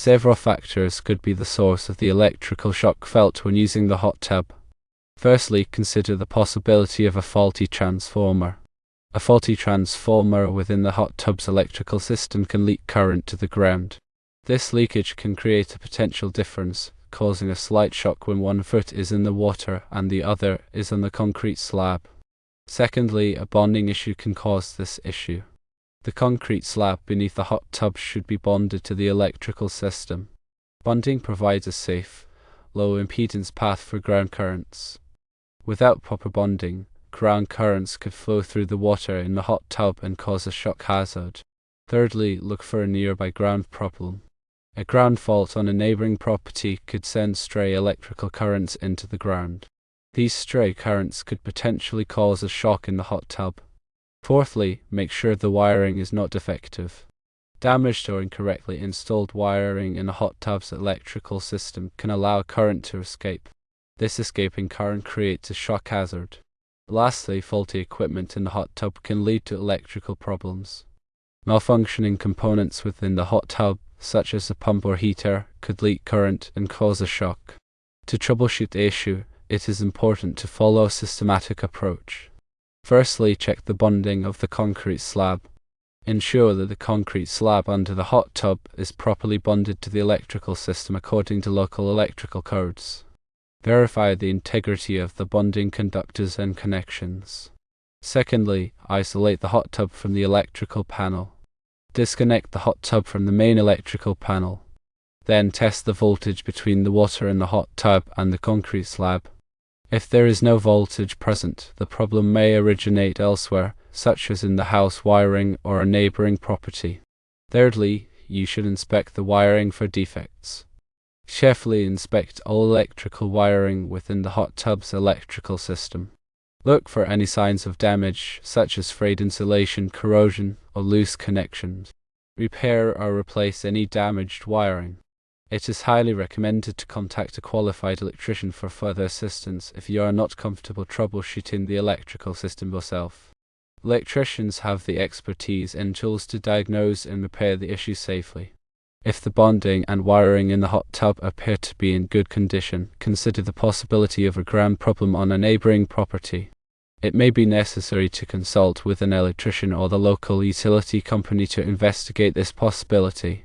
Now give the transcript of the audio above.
Several factors could be the source of the electrical shock felt when using the hot tub. Firstly, consider the possibility of a faulty transformer. A faulty transformer within the hot tub's electrical system can leak current to the ground. This leakage can create a potential difference, causing a slight shock when one foot is in the water and the other is on the concrete slab. Secondly, a bonding issue can cause this issue. The concrete slab beneath the hot tub should be bonded to the electrical system. Bonding provides a safe, low impedance path for ground currents. Without proper bonding, ground currents could flow through the water in the hot tub and cause a shock hazard. Thirdly, look for a nearby ground problem. A ground fault on a neighboring property could send stray electrical currents into the ground. These stray currents could potentially cause a shock in the hot tub. Fourthly, make sure the wiring is not defective. Damaged or incorrectly installed wiring in a hot tub's electrical system can allow current to escape. This escaping current creates a shock hazard. Lastly, faulty equipment in the hot tub can lead to electrical problems. Malfunctioning components within the hot tub, such as a pump or heater, could leak current and cause a shock. To troubleshoot the issue, it is important to follow a systematic approach. Firstly, check the bonding of the concrete slab. Ensure that the concrete slab under the hot tub is properly bonded to the electrical system according to local electrical codes. Verify the integrity of the bonding conductors and connections. Secondly, isolate the hot tub from the electrical panel. Disconnect the hot tub from the main electrical panel. Then test the voltage between the water in the hot tub and the concrete slab. If there is no voltage present, the problem may originate elsewhere, such as in the house wiring or a neighboring property. Thirdly, you should inspect the wiring for defects. Carefully inspect all electrical wiring within the hot tub's electrical system. Look for any signs of damage, such as frayed insulation, corrosion, or loose connections. Repair or replace any damaged wiring. It is highly recommended to contact a qualified electrician for further assistance if you are not comfortable troubleshooting the electrical system yourself. Electricians have the expertise and tools to diagnose and repair the issue safely. If the bonding and wiring in the hot tub appear to be in good condition, consider the possibility of a ground problem on a neighboring property. It may be necessary to consult with an electrician or the local utility company to investigate this possibility.